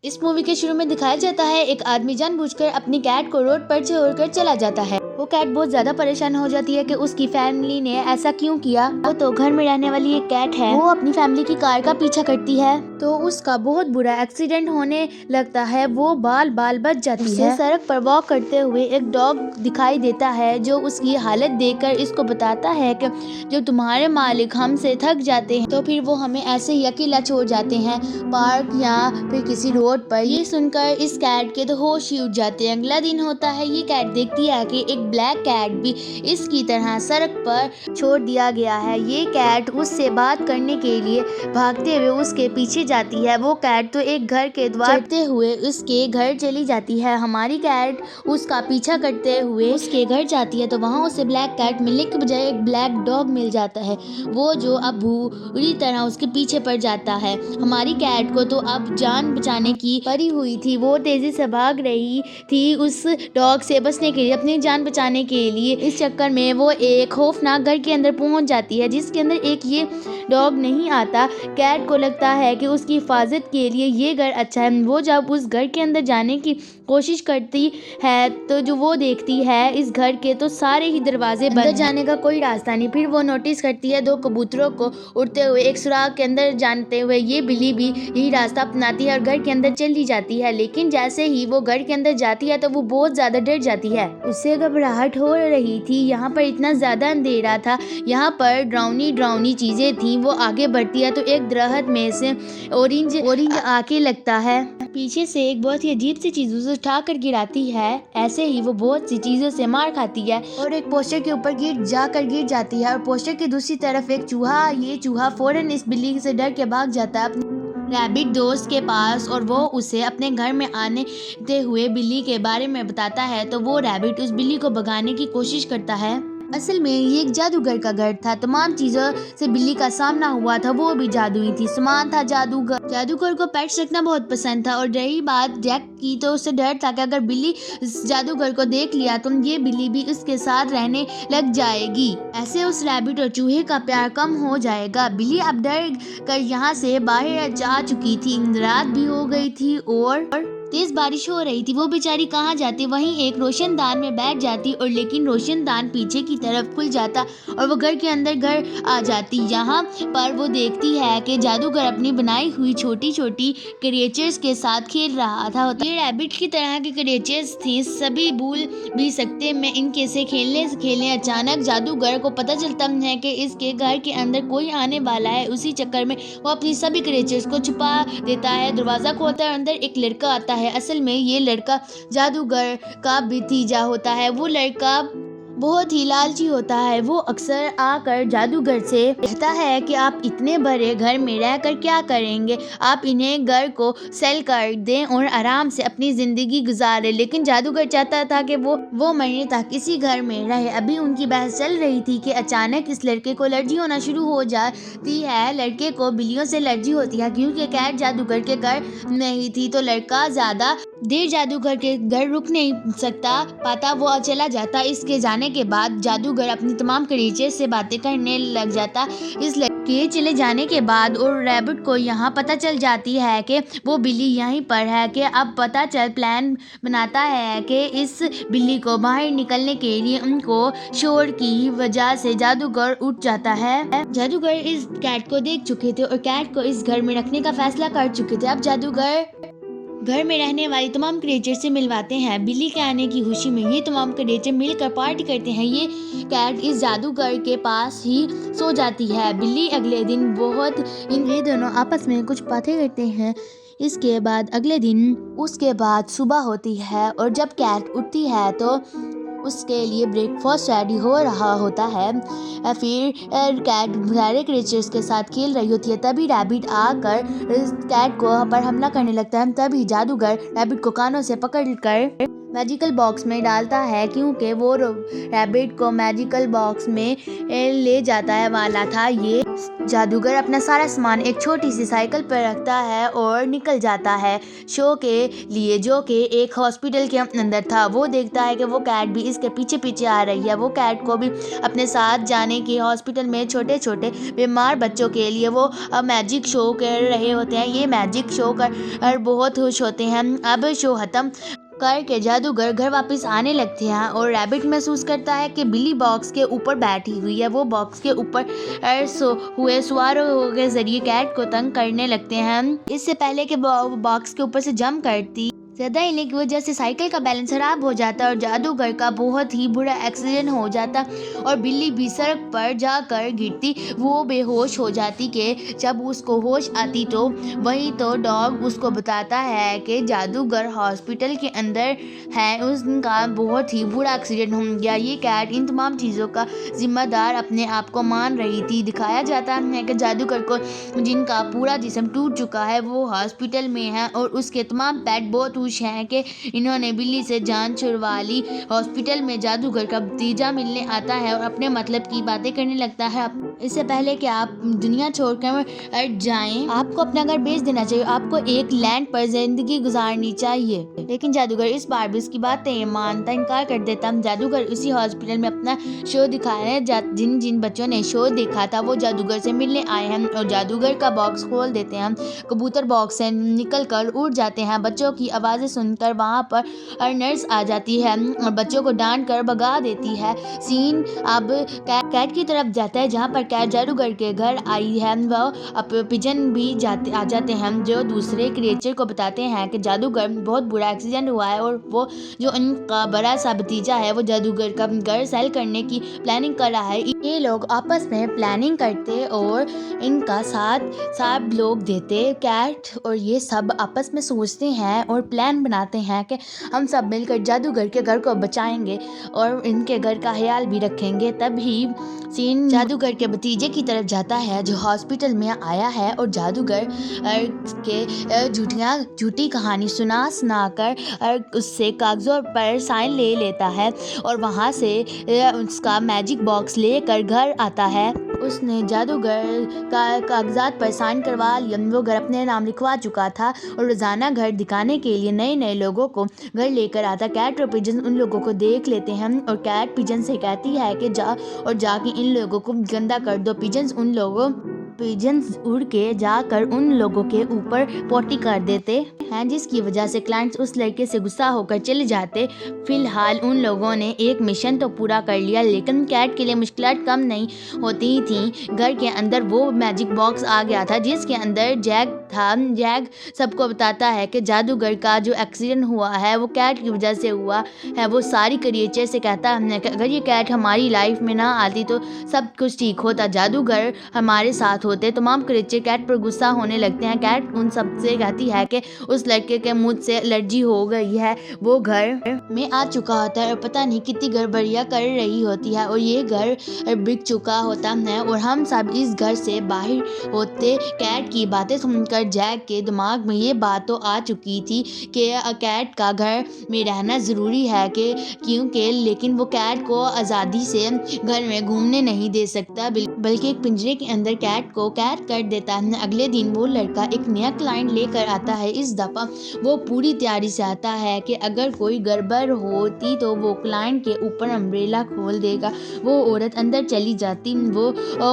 इस मूवी के शुरू में दिखाया जाता है एक आदमी जानबूझकर अपनी कैट को रोड पर छोड़कर चला जाता है। वो कैट बहुत ज्यादा परेशान हो जाती है कि उसकी फैमिली ने ऐसा क्यों किया। वो तो घर में रहने वाली एक कैट है। वो अपनी फैमिली की कार का पीछा करती है तो उसका बहुत बुरा एक्सीडेंट होने लगता है। वो बाल बाल बच जाती है। सड़क पर वॉक करते हुए एक डॉग दिखाई देता है जो उसकी हालत देखकर इसको बताता है कि जब तुम्हारे मालिक हमसे थक जाते हैं तो फिर वो हमें ऐसे ही अकेला छोड़ जाते हैं पार्क या फिर किसी रोड पर। ये सुनकर इस कैट के तो होश ही उड़ जाते हैं। अगला दिन होता है। ये कैट देखती है कि एक ब्लैक कैट भी इसकी तरह सड़क पर छोड़ दिया गया है। ये कैट उससे बात करने के लिए भागते हुए उसके पीछे जाती है। वो कैट तो एक घर के द्वार चढ़ते हुए उसके घर चली जाती है। हमारी कैट उसका पीछा करते हुए उसके घर जाती है तो वहाँ उसे ब्लैक कैट मिलने के बजाय एक ब्लैक डॉग मिल जाता है, वो जो अब बुरी तरह उसके पीछे पड़ जाता है। हमारी कैट को तो अब जान बचाने की पड़ी हुई थी। वो तेजी से भाग रही थी उस डॉग से बचने के लिए, अपनी जान बचाने के लिए। इस चक्कर में वो एक खौफनाक घर के अंदर पहुंच जाती है जिसके अंदर एक ये डॉग नहीं आता। कैट को लगता है कि उसकी हिफाजत के लिए ये घर अच्छा है। वो जब उस घर के अंदर जाने की कोशिश करती है तो जो वो देखती है इस घर के तो सारे ही दरवाजे बंद, जाने का कोई रास्ता नहीं। फिर वो नोटिस करती है दो कबूतरों को उड़ते हुए एक सुराख के अंदर जानते हुए। ये बिल्ली भी यही रास्ता अपनाती है और घर के अंदर चली जाती है। लेकिन जैसे ही वो घर के अंदर जाती है तो वो बहुत ज्यादा डर जाती है। उससे घबराहट हो रही थी। यहाँ पर इतना ज्यादा अंधेरा था, यहाँ पर डरावनी चीजें थी। वो आगे बढ़ती है तो एक दरख्त में से ऑरेंज आके लगता है। पीछे से एक बहुत ही अजीब सी चीज उसे उठा कर गिराती है। ऐसे ही वो बहुत सी चीजों से मार खाती है और एक पोस्टर के ऊपर गिर जाती है। और पोस्टर की दूसरी तरफ एक चूहा। ये चूहा फौरन इस बिल्ली से डर के भाग जाता है अपने रैबिट दोस्त के पास और वो उसे अपने घर में आने दे हुए बिल्ली के बारे में बताता है। तो वो रैबिट उस बिल्ली को भगाने की कोशिश करता है। असल में ये एक जादूगर का घर था। तमाम चीजों से बिल्ली का सामना हुआ था, वो भी जादुई थी। सामान था जादूगर को पेट्स रखना बहुत पसंद था। और रही बात जैक की तो उसे डर था कि अगर बिल्ली इस जादूगर को देख लिया तो ये बिल्ली भी उसके साथ रहने लग जाएगी। ऐसे उस रैबिट और चूहे का प्यार कम हो जाएगा। बिल्ली अब डर कर यहाँ से बाहर जा चुकी थी। रात भी हो गई थी और तेज बारिश हो रही थी। वो बेचारी कहाँ जाती, वहीं एक रोशनदान में बैठ जाती और लेकिन रोशनदान पीछे की तरफ खुल जाता और वो घर के अंदर घर आ जाती। यहाँ पर वो देखती है कि जादूगर अपनी बनाई हुई छोटी छोटी क्रिएचर्स के साथ खेल रहा था। ये रैबिट की तरह की क्रिएचर्स थी, सभी भूल भी सकते मैं इनके से खेलने अचानक जादूगर को पता चलता है कि इसके घर के अंदर कोई आने वाला है। उसी चक्कर में वो अपनी सभी क्रिएचर्स को छुपा देता है। दरवाजा खोलता है, अंदर एक लड़का आता है। असल में ये लड़का जादूगर का भतीजा होता है। वो लड़का बहुत ही लालची होता है। वो अक्सर आकर जादूगर से कहता है कि आप इतने बड़े घर में रहकर क्या करेंगे, आप इन्हें घर को सेल कर दें और आराम से अपनी जिंदगी गुजारें। लेकिन जादूगर चाहता था कि वो महीने तक इसी घर में रहे। अभी उनकी बहस चल रही थी कि अचानक इस लड़के को एलर्जी होना शुरू हो जाती है। लड़के को बिल्लियों से एलर्जी होती है क्योंकि कैट जादूगर के घर नहीं थी। तो लड़का ज्यादा देर जादूगर के घर रुक नहीं पाता, वो चला जाता। इसके जाने के बाद जादूगर अपनी तमाम क्रिएचर से बातें करने लग जाता। इस लड़के चले जाने के बाद और रैबिट को यहाँ पता चल जाती है कि वो बिल्ली यहीं पर है। कि अब पता चल प्लान बनाता है कि इस बिल्ली को बाहर निकलने के लिए उनको शोर की वजह से जादूगर उठ जाता है। जादूगर इस कैट को देख चुके थे और कैट को इस घर में रखने का फैसला कर चुके थे। अब जादूगर घर में रहने वाली तमाम क्रिएचर से मिलवाते हैं। बिल्ली के आने की खुशी में ये तमाम क्रिएचर मिलकर पार्टी करते हैं। ये कैट इस जादूगर के पास ही सो जाती है। बिल्ली अगले दिन ये दोनों आपस में कुछ बातें करते हैं। इसके बाद अगले दिन उसके बाद सुबह होती है और जब कैट उठती है तो उसके लिए ब्रेकफास्ट रेडी हो रहा होता है। फिर कैट सारे क्रिएचर्स के साथ खेल रही होती है। तभी रैबिट आकर कैट को पर हमला करने लगता है। तभी जादूगर रैबिट को कानों से पकड़कर मैजिकल बॉक्स में डालता है, क्योंकि वो रैबिट को मैजिकल बॉक्स में ले जाता है वाला था। ये जादूगर अपना सारा सामान एक छोटी सी साइकिल पर रखता है और निकल जाता है शो के लिए, जो कि एक हॉस्पिटल के अंदर था। वो देखता है कि वो कैट भी इसके पीछे पीछे आ रही है। वो कैट को भी अपने साथ जाने की, हॉस्पिटल में छोटे छोटे बीमार बच्चों के लिए वो मैजिक शो कर रहे होते हैं। ये मैजिक शो कर बहुत खुश होते हैं। अब शो खत्म करके जादूगर घर वापस आने लगते हैं और रैबिट महसूस करता है कि बिल्ली बॉक्स के ऊपर बैठी हुई है। वो बॉक्स के ऊपर हुए सवारों के जरिए कैट को तंग करने लगते हैं। इससे पहले कि बॉक्स के ऊपर से जंप करती, ज्यादा हिलने की वजह से साइकिल का बैलेंस खराब हो जाता और जादूगर का बहुत ही बुरा एक्सीडेंट हो जाता और बिल्ली भी सड़क पर जाकर गिरती। वो बेहोश हो जाती कि जब उसको होश आती तो वही तो डॉग उसको बताता है कि जादूगर हॉस्पिटल के अंदर है, उसका बहुत ही बुरा एक्सीडेंट हो गया। ये कैट इन तमाम चीज़ों का जिम्मेदार अपने आप को मान रही थी। दिखाया जाता है कि जादूगर को, जिनका पूरा जिस्म टूट चुका है, वो हॉस्पिटल में है और उसके तमाम पेट बहुत खुश हैं कि इन्होंने बिल्ली से जान छुड़वा ली। हॉस्पिटल में जादूगर का भतीजा मिलने आता है और अपने मतलब की बातें करने लगता है। इससे पहले कि आप दुनिया छोड़कर जाएं, आपको अपना घर बेच देना चाहिए, आपको एक लैंड पर जिंदगी गुजारनी चाहिए। लेकिन जादूगर इस बार भी उसकी बातें मानता इनकार कर देता। जादूगर उसी हॉस्पिटल में अपना शो दिखाने जिन जिन बच्चों ने शो देखा था वो जादूगर से मिलने आए हैं और जादूगर का बॉक्स खोल देते हैं। कबूतर बॉक्स से निकल कर उड़ जाते हैं। बच्चों की आवाज़ें सुनकर वहाँ पर नर्स आ जाती है और बच्चों को डांट कर भगा देती है। सीन अब कैट की तरफ जाता है, जहाँ पर कैट जादूगर के घर आई है। वह अब पिजन भी आ जाते हैं, जो दूसरे क्रिएचर को बताते हैं कि जादूगर बहुत बुरा एक्सीडेंट हुआ है और वो जो उनका बड़ा सा भतीजा है वो जादूगर का घर सेल करने की प्लानिंग कर रहा है। ये लोग आपस में प्लानिंग करते और इनका साथ लोग देते। कैट और ये सब आपस में सोचते हैं और प्लान बनाते हैं कि हम सब मिलकर जादूगर के घर को बचाएंगे और इनके घर का ख्याल भी रखेंगे। तभी सीन जादूगर के भतीजे की तरफ जाता है जो हॉस्पिटल में आया है और जादूगर के झूठी कहानी सुनाकर उससे कागजों पर साइन ले लेता है और वहाँ से उसका मैजिक बॉक्स लेकर घर आता है। उसने जादूगर का कागजात पर साइन करवा लिया। वो घर अपने नाम लिखवा चुका था और रोजाना घर दिखाने के लिए नए नए लोगों को घर लेकर आता। कैट और पिजन उन लोगों को देख लेते हैं और कैट पिजन से कहती है कि जाके इन लोगों को गंदा कर दो। पिजन्स उड़ के जाकर उन लोगों के ऊपर पोटी कर देते हैं, जिसकी वजह से क्लाइंट्स उस लड़के से गुस्सा होकर चले जाते। फिलहाल उन लोगों ने एक मिशन तो पूरा कर लिया, लेकिन कैट के लिए मुश्किलात कम नहीं होती थी। घर के अंदर वो मैजिक बॉक्स आ गया था जिसके अंदर जैक था। जैक सबको बताता है कि जादूगर का जो एक्सीडेंट हुआ है वो कैट की वजह से हुआ है। वो सारी क्रिएचर से कहता है कि अगर ये कैट हमारी लाइफ में ना आती तो सब कुछ ठीक होता, जादूगर हमारे साथ होते। तमाम क्रिएचर कैट पर गुस्सा होने लगते हैं। कैट उन सब से कहती है कि उस लड़के के मुंह से एलर्जी हो गई है। वो घर में आ चुका होता है और पता नहीं कितनी गड़बड़ियाँ कर रही होती है और ये घर बिक चुका होता है और हम सब इस घर से बाहर होते। कैट की बातें सुनकर जैक के दिमाग में ये बात तो आ चुकी थी कि कैट का घर में रहना ज़रूरी है क्योंकि लेकिन वो कैट को आज़ादी से घर में घूमने नहीं दे सकता, बल्कि एक पिंजरे के अंदर कैट को कैद कर देता है। अगले दिन वो लड़का एक नया क्लाइंट लेकर आता है। इस दफ़ा वो पूरी तैयारी से आता है कि अगर कोई गड़बड़ होती तो वो क्लाइंट के ऊपर अम्ब्रेला खोल देगा। वो औरत अंदर चली जाती, वो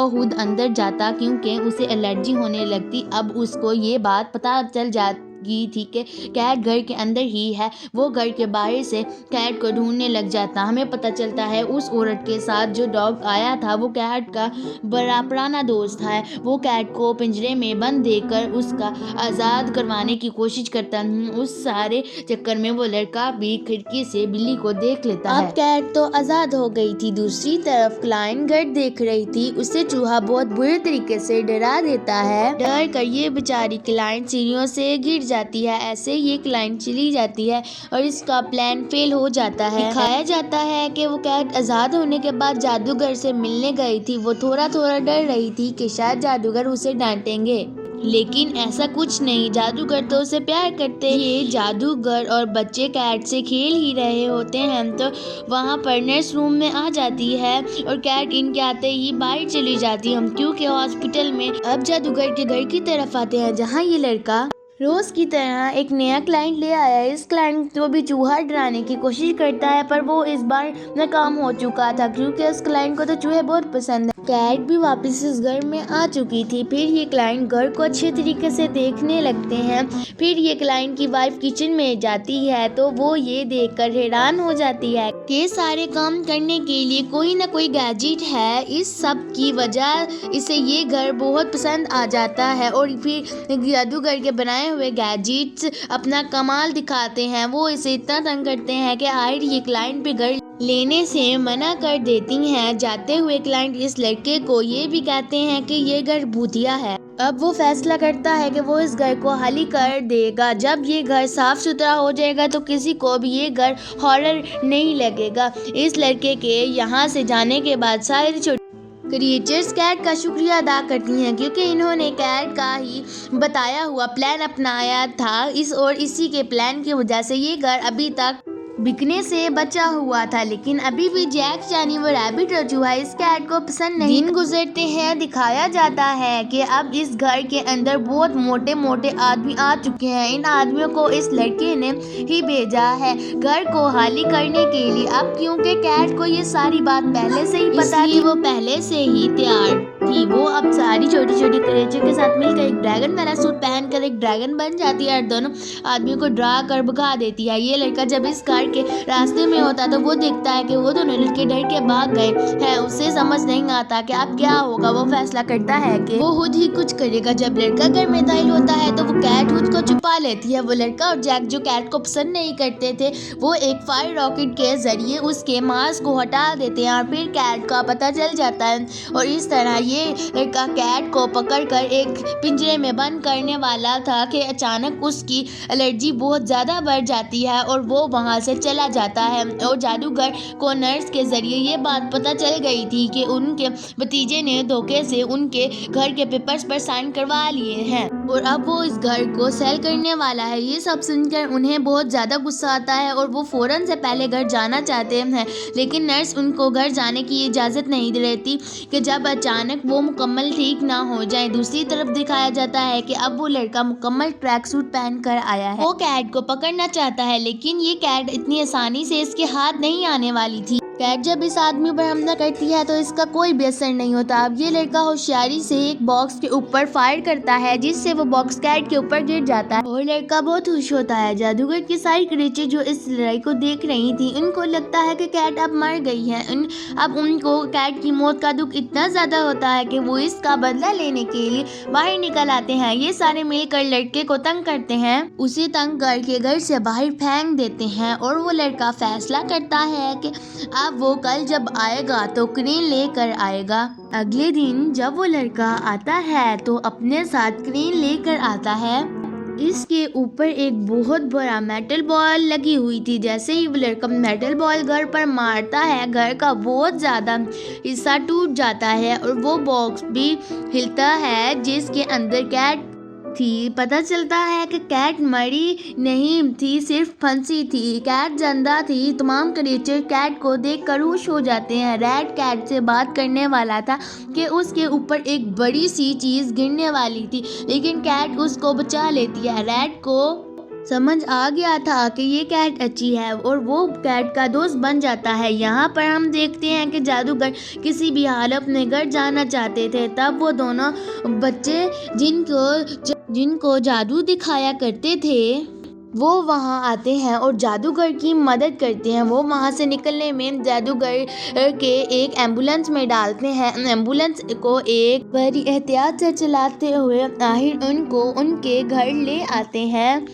खुद अंदर जाता क्योंकि उसे एलर्जी होने लगती। अब उसको ये बात पता चल जाती थी कि कैट घर के अंदर ही है। वो घर के बाहर से कैट को ढूंढने लग जाता। हमें पता चलता है उस औरत के साथ जो डॉग आया था वो कैट का बड़ा पुराना दोस्त है। वो कैट को पिंजरे में बंद देकर उसका आज़ाद करवाने की कोशिश करता है। उस सारे चक्कर में वो लड़का भी खिड़की से बिल्ली को देख लेता है। अब कैट तो आज़ाद हो गई थी। दूसरी तरफ क्लाइंट घर देख रही थी। उसे चूहा बहुत बुरे तरीके से डरा देता है। डर कर ये बेचारी क्लाइंट सीढ़ियों से गिर जाती है। ऐसे ये क्लाइंट चली जाती है और इसका प्लान फेल हो जाता है। दिखाया जाता है कि वो कैट आज़ाद होने के बाद जादूगर से मिलने गई थी। वो थोड़ा थोड़ा डर रही थी कि शायद जादूगर उसे डांटेंगे, लेकिन ऐसा कुछ नहीं, जादूगर तो उसे प्यार करते हैं। ये जादूगर और बच्चे कैट से खेल ही रहे होते हैं तो वहाँ पर नर्स रूम में आ जाती है और कैट इनके आते ही बाहर चली जाती है। हम क्योंकि हॉस्पिटल में अब जादूगर के घर की तरफ आते हैं, जहाँ ये लड़का रोज की तरह एक नया क्लाइंट ले आया है। इस क्लाइंट को भी चूहा डराने की कोशिश करता है, पर वो इस बार नाकाम हो चुका था क्योंकि उस क्लाइंट को तो चूहे बहुत पसंद है। कैट भी वापस इस घर में आ चुकी थी। फिर ये क्लाइंट घर को अच्छे तरीके से देखने लगते हैं। फिर ये क्लाइंट की वाइफ किचन में जाती है तो वो ये देखकर हैरान हो जाती है कि सारे काम करने के लिए कोई ना कोई गैजेट है। इस सब की वजह इसे ये घर बहुत पसंद आ जाता है और फिर जादूगर के बनाए हुए गैजेट्स अपना कमाल दिखाते हैं। वो इसे इतना तंग करते हैं कि आखिर ये क्लाइंट पे घर लेने से मना कर देती हैं। जाते हुए क्लाइंट इस लड़के को ये भी कहते हैं कि ये घर भूतिया है। अब वो फैसला करता है कि वो इस घर को खाली कर देगा। जब ये घर साफ सुथरा हो जाएगा तो किसी को भी ये घर हॉरर नहीं लगेगा। इस लड़के के यहाँ से जाने के बाद सारी छोटी क्रिएचर्स कैट का शुक्रिया अदा करती हैं क्योंकि इन्होंने कैट का ही बताया हुआ प्लान अपनाया था। इसी के प्लान की वजह से ये घर अभी तक बिकने से बचा हुआ था। लेकिन अभी भी जैक, चानी वो रैबिट और चूहा इस कैट को पसंद नहीं। दिन गुजरते हैं, दिखाया जाता है कि अब इस घर के अंदर बहुत मोटे मोटे आदमी आ चुके हैं। इन आदमियों को इस लड़के ने ही भेजा है घर को खाली करने के लिए। अब क्योंकि कैट को ये सारी बात पहले से ही पता थी, वो पहले से ही तैयार थी। वो अब सारी छोटी छोटी क्रिएचर के साथ मिलकर एक ड्रैगन वाला सूट पहनकर एक ड्रैगन बन जाती है और दोनों आदमियों को ड्रा कर भगा देती है। ये लड़का जब इस घर के रास्ते में होता तो वो देखता है कि वो दोनों लड़के डर के भाग गए हैं। उसे समझ नहीं आता कि अब क्या होगा। वो फैसला करता है कि वो खुद ही कुछ करेगा। जब लड़का घर में दाखिल होता है तो वो कैट खुद को छुपा लेती है। वो लड़का और जैक जो कैट को पसंद नहीं करते थे, वो एक फायर रॉकेट के जरिए उसके मांस को हटा देते हैं और फिर कैट का पता चल जाता है और इस तरह ये लड़का कैट को पकड़कर एक पिंजरे में बंद करने वाला था कि अचानक उसकी एलर्जी बहुत ज्यादा बढ़ जाती है और वो वहां से चला जाता है। और जादूगर को नर्स के जरिए ये बात पता चल गई थी कि उनके भतीजे ने धोखे से उनके घर के पेपर्स पर साइन करवा लिए हैं और अब वो इस घर को सेल करने वाला है। ये सब सुनकर उन्हें बहुत ज्यादा गुस्सा आता है और वो फौरन से पहले घर जाना चाहते हैं, लेकिन नर्स उनको घर जाने की इजाजत नहीं देती कि जब अचानक वो मुकम्मल ठीक ना हो जाए। दूसरी तरफ दिखाया जाता है कि अब वो लड़का मुकम्मल ट्रैक सूट पहन कर आया है। वो कैट को पकड़ना चाहता है, लेकिन ये कैट इतनी आसानी से इसके हाथ नहीं आने वाली थी। कैट जब इस आदमी पर हमला करती है तो इसका कोई भी असर नहीं होता। अब ये लड़का होशियारी से एक बॉक्स के ऊपर फायर करता है जिससे वो बॉक्स कैट के ऊपर गिर जाता है और लड़का बहुत खुश होता है। जादूगर की सारी क्रिएचर जो इस लड़ाई को देख रही थी उनको लगता है कि कैट अब मर गई है। अब उनको कैट की मौत का दुख इतना ज्यादा होता है कि वो इसका बदला लेने के लिए बाहर निकल आते हैं। ये सारे मिलकर लड़के को तंग करते हैं, उसे तंग करके घर से बाहर फेंक देते हैं और वो लड़का फैसला करता है कि अब वो कल जब आएगा तो क्रेन लेकर आएगा। अगले दिन जब वो लड़का आता है तो अपने साथ क्रेन लेकर आता है। इसके ऊपर एक बहुत बड़ा मेटल बॉल लगी हुई थी। जैसे ही वो लड़का मेटल बॉल घर पर मारता है, घर का बहुत ज़्यादा हिस्सा टूट जाता है और वो बॉक्स भी हिलता है जिसके अंदर कैट थी। पता चलता है कि कैट मरी नहीं थी, सिर्फ फंसी थी। कैट जिंदा थी। तमाम क्रिएचर कैट को देखकर खुश हो जाते हैं। रैट कैट से बात करने वाला था कि उसके ऊपर एक बड़ी सी चीज़ गिरने वाली थी, लेकिन कैट उसको बचा लेती है। रैट को समझ आ गया था कि ये कैट अच्छी है और वो कैट का दोस्त बन जाता है। यहाँ पर हम देखते हैं कि जादूगर किसी भी हालत में घर जाना चाहते थे। तब वो दोनों बच्चे जिनको जादू दिखाया करते थे वो वहाँ आते हैं और जादूगर की मदद करते हैं। वो वहाँ से निकलने में जादूगर के एक एम्बुलेंस में डालते हैं। एम्बुलेंस को एक बड़ी एहतियात से चलाते हुए आखिर उनको उनके घर ले आते हैं।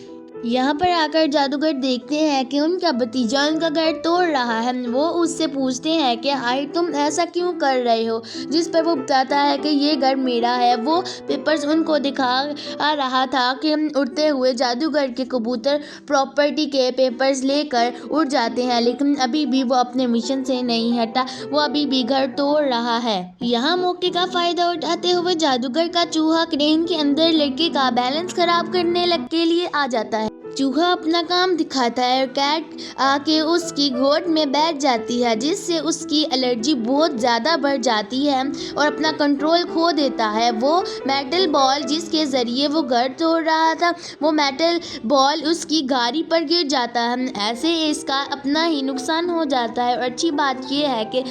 यहाँ पर आकर जादूगर देखते हैं कि उनका भतीजा उनका घर तोड़ रहा है। वो उससे पूछते हैं कि आई तुम ऐसा क्यों कर रहे हो, जिस पर वो बताता है कि ये घर मेरा है। वो पेपर्स उनको दिखा रहा था कि उड़ते हुए जादूगर के कबूतर प्रॉपर्टी के पेपर्स लेकर उड़ जाते हैं, लेकिन अभी भी वो अपने मिशन से नहीं हटा। वो अभी भी घर तोड़ रहा है। यहाँ मौके का फायदा उठाते हुए जादूगर का चूहा क्रेन के अंदर लड़के का बैलेंस खराब करने के लिए आ जाता है। चूहा अपना काम दिखाता है और कैट आके उसकी गोद में बैठ जाती है, जिससे उसकी एलर्जी बहुत ज़्यादा बढ़ जाती है और अपना कंट्रोल खो देता है। वो मेटल बॉल जिसके ज़रिए वो घर तोड़ रहा था, वो मेटल बॉल उसकी गाड़ी पर गिर जाता है। ऐसे इसका अपना ही नुकसान हो जाता है। और अच्छी बात यह है कि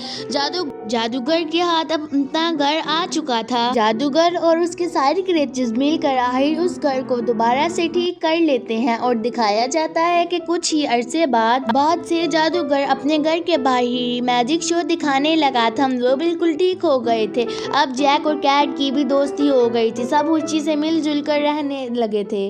जादूगर के हाथ अब अपना घर आ चुका था। जादूगर और उसके सारे क्रिएचर्स मिलकर आखिर उस घर को दोबारा से ठीक कर लेते हैं और दिखाया जाता है कि कुछ ही अरसे बाद से जादूगर अपने घर के बाहर ही मैजिक शो दिखाने लगा था। वो बिल्कुल ठीक हो गए थे। अब जैक और कैट की भी दोस्ती हो गई थी। सब खुशी से मिलजुल कर रहने लगे थे।